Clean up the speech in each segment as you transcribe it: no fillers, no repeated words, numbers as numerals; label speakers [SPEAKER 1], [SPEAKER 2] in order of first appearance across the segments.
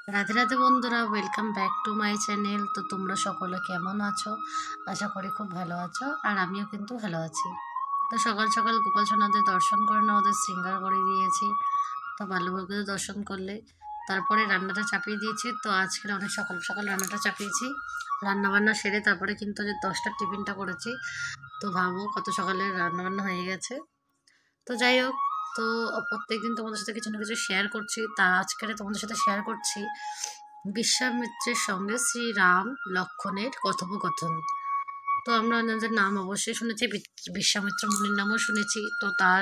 [SPEAKER 1] রাধে রাধে বন্ধুরা, welcome back to my channel. তো তোমরা সকলে কেমন আছো? আশা করি খুব ভালো আছো, আর আমিও কিন্তু ভালো আছি। তো সকাল সকাল গোপাল সোনাদের দর্শন করে না ওদের শৃঙ্গার করে দিয়েছি। তো বাল্যভোগের দর্শন করলে তারপরে রান্নাটা চাপিয়ে দিয়েছি। তো আজকের অনেক সকাল সকাল রান্নাটা চাপিয়েছি, রান্না বান্না সেরে তারপরে কিন্তু যে 10টার টিফিনটা করেছি। তো ভাবো কত সকালে রান্না বান্না হয়ে গেছে। তো যাই হোক, তো প্রত্যেকদিন তোমাদের সাথে কিছু না কিছু শেয়ার করছি। তা আজকের তোমাদের সাথে শেয়ার করছি বিশ্বামিত্রের সঙ্গে শ্রীরাম লক্ষণের কথোপকথন। তো আমরা ওনাদের নাম অবশ্যই শুনেছি, বিশ্বামিত্র মুনির নামও শুনেছি। তো তার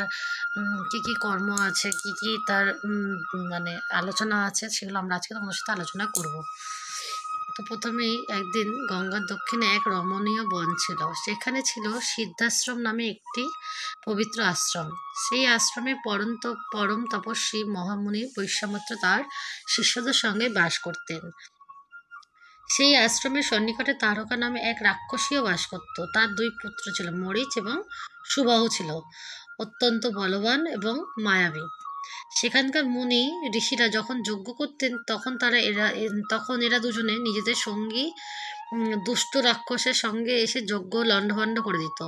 [SPEAKER 1] কি কি কর্ম আছে, কি কি তার মানে আলোচনা আছে, সেগুলো আমরা আজকে তোমাদের সাথে আলোচনা করব। তো প্রথমেই একদিন গঙ্গার দক্ষিণে এক রমণীয় বন ছিল। সেখানে ছিল সিদ্ধাশ্রম নামে একটি পবিত্র আশ্রম। সেই আশ্রমে পরম তপস্বী মহামুনি বৈশ্বামিত্র তার শিষ্যদের সঙ্গে বাস করতেন। সেই আশ্রমের সন্নিকটে তারকা নামে এক রাক্ষসীও বাস করত। তার দুই পুত্র ছিল, মরিচ এবং সুবাহু ছিল অত্যন্ত বলবান এবং মায়াবী। সেখানকার মুনি ঋষিরা যখন যজ্ঞ করতেন তখন এরা দুজনে নিজেদের সঙ্গী দুষ্ট রাক্ষসের সঙ্গে এসে যজ্ঞ লণ্ডভণ্ড করে দিত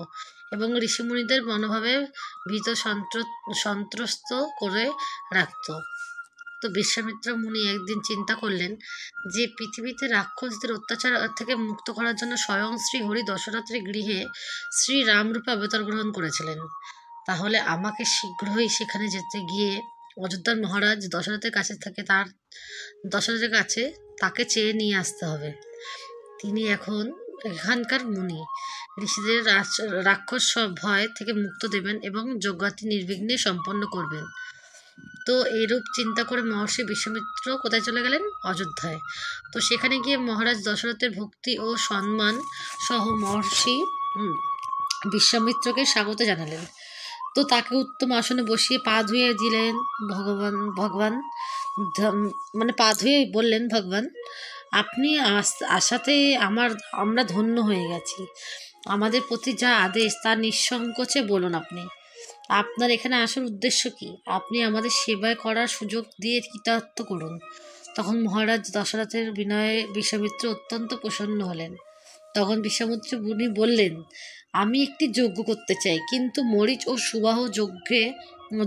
[SPEAKER 1] এবং ঋষিমুনিদের মনোভাবে ভীত সন্ত্রস্ত করে রাখত। তো বিশ্বামিত্র মুনি একদিন চিন্তা করলেন যে পৃথিবীতে রাক্ষসদের অত্যাচার থেকে মুক্ত করার জন্য স্বয়ং শ্রী হরি দশরথের গৃহে শ্রী রামরূপে অবতার গ্রহণ করেছিলেন। তাহলে আমাকে শীঘ্রই সেখানে যেতে গিয়ে অযোধ্যার মহারাজ দশরথের কাছে তাকে চেয়ে নিয়ে আসতে হবে। তিনি এখন এখানকার মুনি, ঋষিদের রাক্ষস সব ভয় থেকে মুক্ত দেবেন এবং যজ্ঞাতি নির্বিঘ্নে সম্পন্ন করবেন। তো এইরূপ চিন্তা করে মহর্ষি বিশ্বামিত্র কোথায় চলে গেলেন? অযোধ্যায়। তো সেখানে গিয়ে মহারাজ দশরথের ভক্তি ও সম্মান সহ মহর্ষি বিশ্বামিত্রকে স্বাগত জানালেন। তো তাকে উত্তম আসনে বসিয়ে পা ধুয়ে দিলেন ভগবান মানে পা ধুয়ে বললেন, ভগবান আপনি আশাতে আমরা ধন্য হয়ে গেছি। আমাদের প্রতি যা আদেশ তা নিঃসংকোচে বলুন। আপনার এখানে আসার উদ্দেশ্য কি? আপনি আমাদের সেবায় করার সুযোগ দিয়ে কৃতার্থ করুন। তখন মহারাজ দশরথের বিনয়ে বিশ্বামিত্র অত্যন্ত প্রসন্ন হলেন। তখন বিশ্বামিত্র মুনি বললেন, আমি একটি যজ্ঞ করতে চাই, কিন্তু মরিচ ও সুবাহ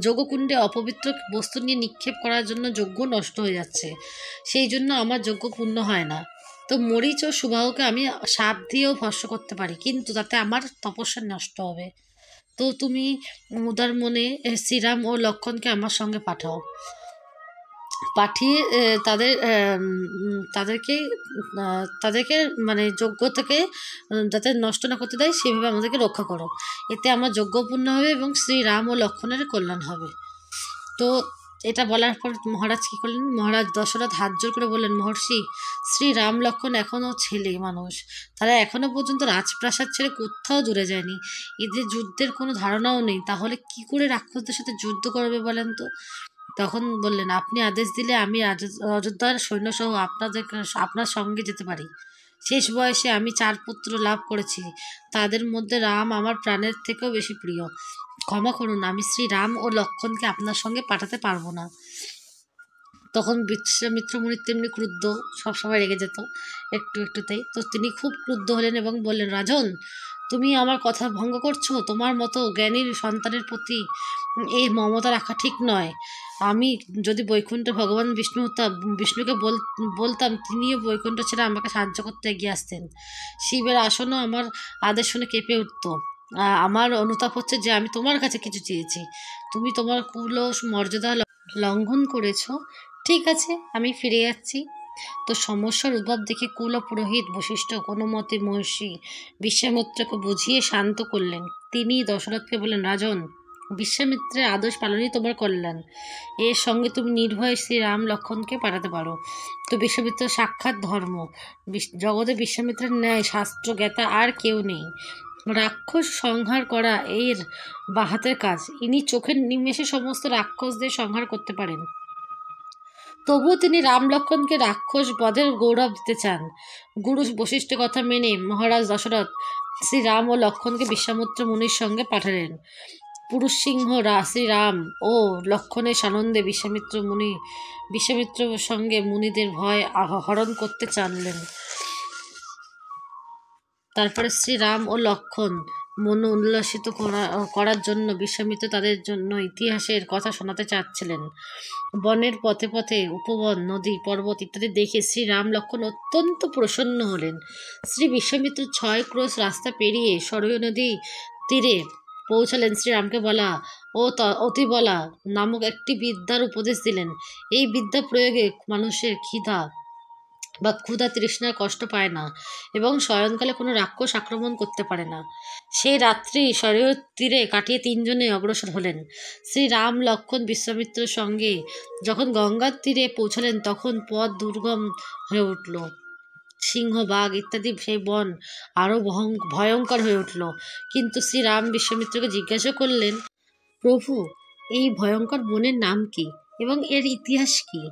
[SPEAKER 1] যজ্ঞকুণ্ডে অপবিত্র বস্তু নিয়ে নিক্ষেপ করার জন্য যজ্ঞ নষ্ট হয়ে যাচ্ছে। সেই জন্য আমার যজ্ঞ পূর্ণ হয় না। তো মরিচ ও সুবাহকে আমি সাপ দিয়েও ভস্ম করতে পারি, কিন্তু তাতে আমার তপস্যা নষ্ট হবে। তো তুমি উদার মনে শ্রীরাম ও লক্ষণকে আমার সঙ্গে পাঠিয়ে তাদেরকে তাদেরকে মানে যজ্ঞ থেকে যাতে নষ্ট না করতে দেয় সেভাবে আমাদেরকে রক্ষা করো। এতে আমার যজ্ঞ পূর্ণ হবে এবং শ্রীরাম ও লক্ষণের কল্যাণ হবে। তো এটা বলার পর মহারাজ কী করলেন? মহারাজ দশরথ হাত জোর করে বললেন, মহর্ষি, শ্রী রাম লক্ষণ এখনও ছেলে মানুষ। তারা এখনও পর্যন্ত রাজপ্রাসাদ ছেড়ে কোথাও দূরে যায়নি। এদের যুদ্ধের কোনো ধারণাও নেই। তাহলে কি করে রাক্ষসদের সাথে যুদ্ধ করবে বলেন তো? তখন বললেন, আপনি আদেশ দিলে আমি অযোধ্যার সৈন্যসহ আপনার সঙ্গে যেতে পারি। শেষ বয়সে আমি 4 পুত্র লাভ করেছি। তাদের মধ্যে রাম আমার প্রাণের থেকেও বেশি প্রিয়। ক্ষমা করুন, আমি শ্রী রাম ও লক্ষণকে আপনার সঙ্গে পাঠাতে পারবো না। তখন বিশ্বামিত্র মুনি তেমনি ক্রুদ্ধ, সবসময় রেগে যেত একটুতেই। তো তিনি খুব ক্রুদ্ধ হলেন এবং বললেন, রাজন, তুমি আমার কথা ভঙ্গ করছো। তোমার মতো জ্ঞানীর সন্তানের প্রতি এই মমতা রাখা ঠিক নয়। আমি যদি বৈকুণ্ঠে ভগবান বিষ্ণুকে বলতাম, তিনিও বৈকুণ্ঠ ছেড়ে আমাকে সাহায্য করতে এগিয়ে আসতেন। শিবের আসনও আমার আদেশ শুনে কেঁপে উঠত। আমার অনুতাপ হচ্ছে যে আমি তোমার কাছে কিছু চেয়েছি, তুমি তোমার কুল ও মর্যাদা লঙ্ঘন করেছ। ঠিক আছে, আমি ফিরে যাচ্ছি। তো সমস্যার উদ্ভব দেখে কুল পুরোহিত বশিষ্ঠ কোনো মতে মহর্ষি বিশ্বামিত্রকে বুঝিয়ে শান্ত করলেন। তিনি দশরথকে বললেন, রাজন, বিশ্বামিত্রের আদেশ পালনই তোমার কল্যাণ। এর সঙ্গে তুমি নির্ভয়ে শ্রী রাম লক্ষণকে পাঠাতে পারো। তো বিশ্বামিত্র সাক্ষাৎ ধর্ম। জগতে বিশ্বামিত্রের ন্যায় শাস্ত্র জ্ঞাতা আর কেউ নেই। রাক্ষস সংহার করা এর বাহাতের কাজ। ইনি চোখের নিমেষে সমস্ত রাক্ষসদের সংহার করতে পারেন। তবুও তিনি রাম লক্ষণকে রাক্ষস বধের গৌরব দিতে চান। গুরু বশিষ্ঠের কথা মেনে মহারাজ দশরথ শ্রী রাম ও লক্ষণকে বিশ্বামিত্র মুনির সঙ্গে পাঠালেন। পুরুষ সিংহ শ্রীরাম ও লক্ষণের সানন্দে বিশ্বামিত্র সঙ্গে মুনিদের ভয় হরণ করতে চানলেন। তারপরে শ্রীরাম ও লক্ষণ মন উল্লসিত করার জন্য বিশ্বামিত্র তাদের জন্য ইতিহাসের কথা শোনাতে চাচ্ছিলেন। বনের পথে পথে উপবন, নদী, পর্বত ইত্যাদি দেখে শ্রীরাম লক্ষণ অত্যন্ত প্রসন্ন হলেন। শ্রী বিশ্বামিত্র 6 ক্রোশ রাস্তা পেরিয়ে সরয়ূ নদী তীরে পৌঁছালেন। শ্রীরামকে অতিবলা নামক একটি বিদ্যার উপদেশ দিলেন। এই বিদ্যা প্রয়োগে মানুষের ক্ষুধা তৃষ্ণার কষ্ট পায় না এবং শয়নকালে কোনো রাক্ষস আক্রমণ করতে পারে না। সেই রাত্রি সরয়ূ তীরে কাটিয়ে 3 জনে অগ্রসর হলেন। শ্রীরাম লক্ষণ বিশ্বামিত্রের সঙ্গে যখন গঙ্গার তীরে পৌঁছলেন তখন পথ দুর্গম হয়ে উঠল। সিংহ, বাঘ ইত্যাদি সেই বন আরও ভয়ঙ্কর হয়ে উঠল। কিন্তু শ্রীরাম বিশ্বামিত্রকে জিজ্ঞাসা করলেন, প্রভু, এই ভয়ঙ্কর বনের নাম কি এবং এর ইতিহাস কি?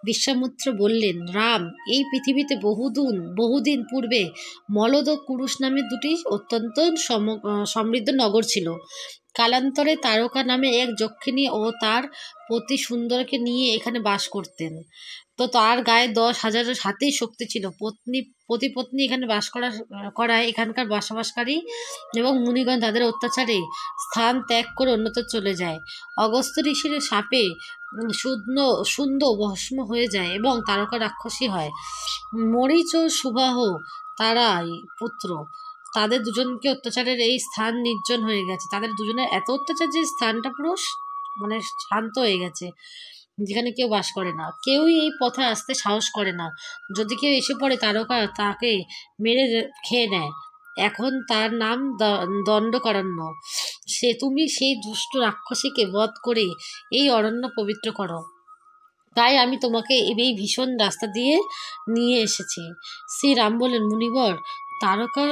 [SPEAKER 1] বিশ্বামিত্র বললেন, রাম, এই পৃথিবীতে বহুদিন পূর্বে মলদ ও কুরুষ নামে 2টি অত্যন্ত সমৃদ্ধ নগর ছিল। কালান্তরে তারকা নামে এক যক্ষিণী ও তার পতি সুন্দরকে নিয়ে এখানে বাস করতেন। তো তার গায়ে 10,000 হাতেই শক্তি ছিল। পতি-পত্নী এখানে বাস করায় এখানকার বসবাসকারী এবং মুনিগণ তাদের অত্যাচারে স্থান ত্যাগ করে অন্যত্র চলে যায়। অগস্ত্য ঋষির শাপে শূন্য ভস্ম হয়ে যায় এবং তারকা রাক্ষসী হয়। মরিচ ও সুবাহ তারাই পুত্র। তাদের দুজনকে অত্যাচারের এই স্থান নির্জন হয়ে গেছে। তাদের দুজনের এত অত্যাচার যে স্থানটা পুরো শান্ত হয়ে গেছে, যেখানে কেউ বাস করে না। কেউই এই পথে আসতে সাহস করে না। যদি কেউ এসে পড়ে তারকা তাকে মেরে খেয়ে নেয়। এখন তার নাম দণ্ডকারণ্য। তুমি সেই দুষ্ট রাক্ষসীকে বধ করে এই অরণ্য পবিত্র করো। তাই আমি তোমাকে এই ভীষণ রাস্তা দিয়ে নিয়ে এসেছি। শ্রীরাম বললেন, মুনিবর, তারকা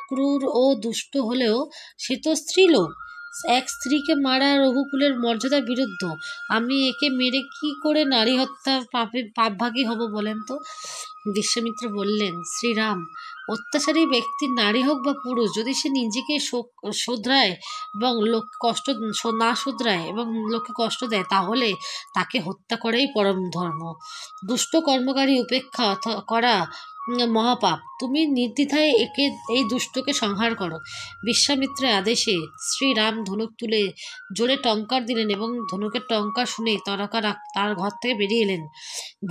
[SPEAKER 1] ক্রূর ও দুষ্ট হলেও সে তো স্ত্রীলোক। এক স্ত্রীকে মারা রঘুকুলের মর্যাদার বিরুদ্ধ। আমি একে মেরে কি করে নারী হত্যা পাপভাগী হব বলেন তো? বিশ্বামিত্র বললেন, শ্রীরাম, অত্যাচারী ব্যক্তি নারী হোক বা পুরুষ, যদি সে নিজেকে শোধরায় এবং লোককে কষ্ট দেয় তাহলে তাকে হত্যা করাই পরম ধর্ম। দুষ্ট কর্মকারী উপেক্ষা করা মহাপাপ। তুমি নির্দ্বিধায় এই দুষ্টকে সংহার করো। বিশ্বামিত্রের আদেশে শ্রীরাম ধনুক তুলে জোরে টঙ্কার দিলেন এবং ধনুকের টঙ্কার শুনে তারকা তার ঘর থেকে বেরিয়ে এলেন।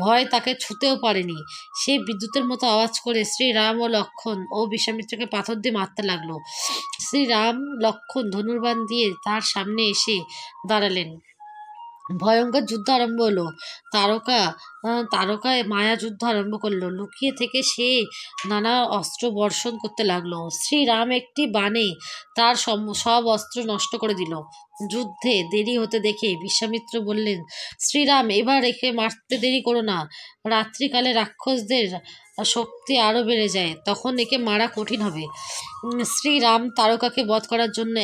[SPEAKER 1] ভয় তাকে ছুঁতেও পারেনি। সে বিদ্যুতের মতো আওয়াজ করে শ্রীরাম ও লক্ষণ ও বিশ্বামিত্রকে পাথর দিয়ে মারতে লাগলো। শ্রীরাম লক্ষণ ধনুর্বাণ দিয়ে তার সামনে এসে দাঁড়ালেন। ভয়ঙ্কর যুদ্ধ আরম্ভ হলো। তারকায় মায়া যুদ্ধ আরম্ভ করলো। লুকিয়ে থেকে সে নানা অস্ত্র বর্ষণ করতে লাগলো। শ্রীরাম একটি বাণে তার সব অস্ত্র নষ্ট করে দিল। যুদ্ধে দেরি হতে দেখে বিশ্বামিত্র বললেন, শ্রীরাম, এবার একে মারতে দেরি করো না। রাত্রিকালে রাক্ষসদের শক্তি আরও বেড়ে যায়, তখন একে মারা কঠিন হবে। শ্রীরাম তারকাকে বধ করার জন্য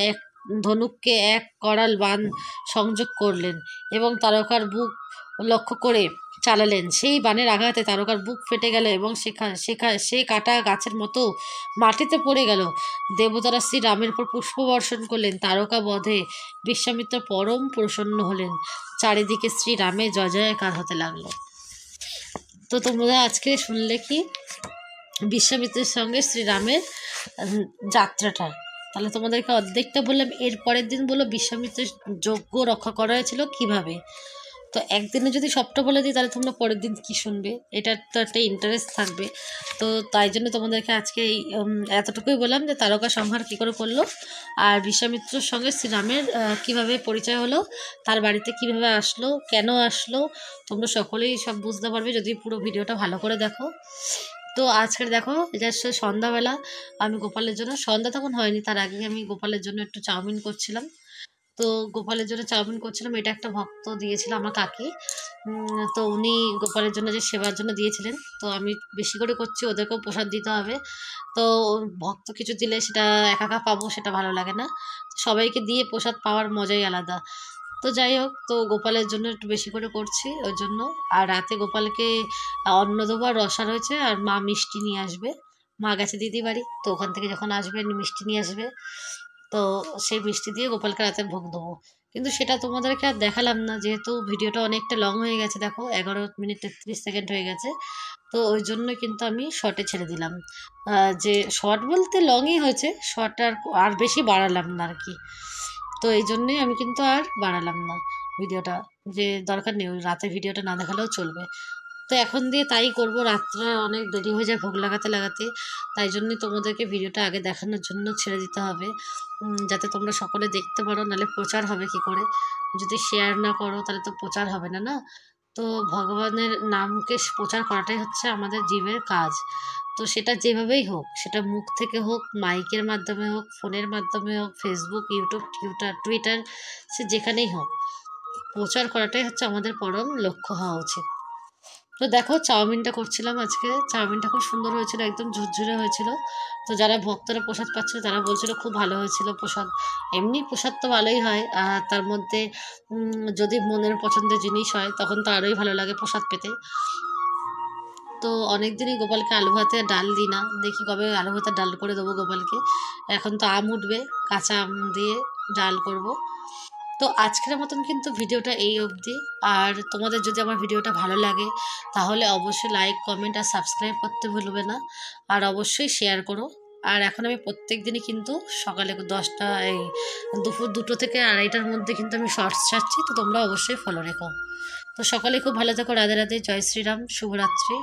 [SPEAKER 1] ধনুককে এক করাল বাণ সংযোগ করলেন এবং তারকার বুক লক্ষ্য করে চালালেন। সেই বাণের আঘাতে তারকার বুক ফেটে গেল এবং সে কাটা গাছের মতো মাটিতে পড়ে গেল। দেবতারা শ্রীরামের উপর পুষ্প বর্ষণ করলেন। তারকা বধে বিশ্বামিত্র পরম প্রসন্ন হলেন। চারিদিকে শ্রীরামের জয় জয়কার হতে লাগলো। তো তোমরা আজকে শুনলে কি বিশ্বামিত্রের সঙ্গে শ্রীরামের যাত্রাটা। তাহলে তোমাদেরকে অর্ধেকটা বললাম। এর পরের দিন বললো বিশ্বামিত্রের যজ্ঞ রক্ষা করা হয়েছিল কীভাবে। তো একদিনে যদি সবটা বলে দিই তাহলে তোমরা পরের দিন কী শুনবে, এটা তো একটা ইন্টারেস্ট থাকবে। তো তাই জন্য তোমাদেরকে আজকে এতটুকুই বললাম যে তারকা সংহার কী করে করলো, আর বিশ্বামিত্রর সঙ্গে শ্রীরামের কীভাবে পরিচয় হলো, তার বাড়িতে কীভাবে আসলো, কেন আসলো, তোমরা সকলেই সব বুঝতে পারবে যদি পুরো ভিডিওটা ভালো করে দেখো। তো আজকের দেখো, এটা সন্ধ্যাবেলা আমি গোপালের জন্য, সন্ধ্যা তখন হয়নি, তার আগে আমি গোপালের জন্য একটু চাউমিন করছিলাম। তো গোপালের জন্য চাউমিন করছিলাম, এটা একটা ভক্ত দিয়েছিল আমার কাকি। তো উনি গোপালের জন্য যে সেবার জন্য দিয়েছিলেন, তো আমি বেশি করে করছি, ওদেরকেও প্রসাদ দিতে হবে। তো ভক্ত কিছু দিলে সেটা একা একা পাবো, সেটা ভালো লাগে না। সবাইকে দিয়ে প্রসাদ পাওয়ার মজাই আলাদা। তো যাই হোক, তো গোপালের জন্য একটু বেশি করে করছি ওই জন্য। আর রাতে গোপালকে অন্ন দেবো, আর রসা রয়েছে, আর মা মিষ্টি নিয়ে আসবে। মা গেছে দিদি বাড়ি, তো ওখান থেকে যখন আসবে মিষ্টি নিয়ে আসবে। তো সেই মিষ্টি দিয়ে গোপালকে রাতে ভোগ দেবো। কিন্তু সেটা তোমাদেরকে আর দেখালাম না, যেহেতু ভিডিওটা অনেকটা লং হয়ে গেছে, দেখো 11 মিনিট 33 সেকেন্ড হয়ে গেছে। তো ওই জন্য কিন্তু আমি শর্টে ছেড়ে দিলাম। যে শর্ট বলতে লংই হয়েছে, শর্ট আর আর বেশি বাড়ালাম না আর কি। তো এই জন্যই আমি কিন্তু আর বাড়ালাম না ভিডিওটা, যে দরকার নেই, ওই রাতে ভিডিওটা না দেখালেও চলবে। তো এখন দিয়ে তাই করব, রাত্রে অনেক দেরি হয়ে যায় ভোগ লাগাতে লাগাতে। তাই জন্যই তোমাদেরকে ভিডিওটা আগে দেখানোর জন্য ছেড়ে দিতে হবে, যাতে তোমরা সকলে দেখতে পারো, নাহলে প্রচার হবে কি করে? যদি শেয়ার না করো তাহলে তো প্রচার হবে না, না? তো ভগবানের নামকে প্রচার করাটাই হচ্ছে আমাদের জীবের কাজ। তো সেটা যেভাবেই হোক, সেটা মুখ থেকে হোক, মাইকের মাধ্যমে হোক, ফোনের মাধ্যমে হোক, ফেসবুক, ইউটিউব, টুইটার, সে যেখানেই হোক, প্রচার করাটাই হচ্ছে আমাদের পরম লক্ষ্য হওয়া উচিত। তো দেখো চাউমিনটা করছিলাম আজকে, চাউমিনটা খুব সুন্দর হয়েছিল, একদম ঝুরঝুরে হয়েছিল। তো যারা ভক্তরা প্রসাদ পাচ্ছিল তারা বলছিল খুব ভালো হয়েছিল প্রসাদ। এমনি প্রসাদ তো ভালোই হয়, আর তার মধ্যে যদি মনের পছন্দের জিনিস হয় তখন তো আরোই ভালো লাগে প্রসাদ পেতে। তো অনেক দিনই গোপালকে আলু ভাতে ডাল দিই না, দেখি কবে আলু ভাতে ডাল করে দেবো গোপালকে। এখন তো আম উঠবে, কাঁচা আম দিয়ে ডাল করব। তো আজকের মতন কিন্তু ভিডিওটা এই অবধি। আর তোমাদের যদি আমার ভিডিওটা ভালো লাগে তাহলে অবশ্যই লাইক, কমেন্ট আর সাবস্ক্রাইব করতে ভুলবে না। আর অবশ্যই শেয়ার করো। আর এখন আমি প্রত্যেক দিনই কিন্তু সকালে 10টা, এই দুপুর 2টো থেকে 2:30টার মধ্যে কিন্তু আমি শর্টস ছাড়ছি, তো তোমরা অবশ্যই ফলো রেখো। তো সকালে খুব ভালো থেকো, রাধে রাধে, জয় শ্রীরাম, শুভরাত্রি।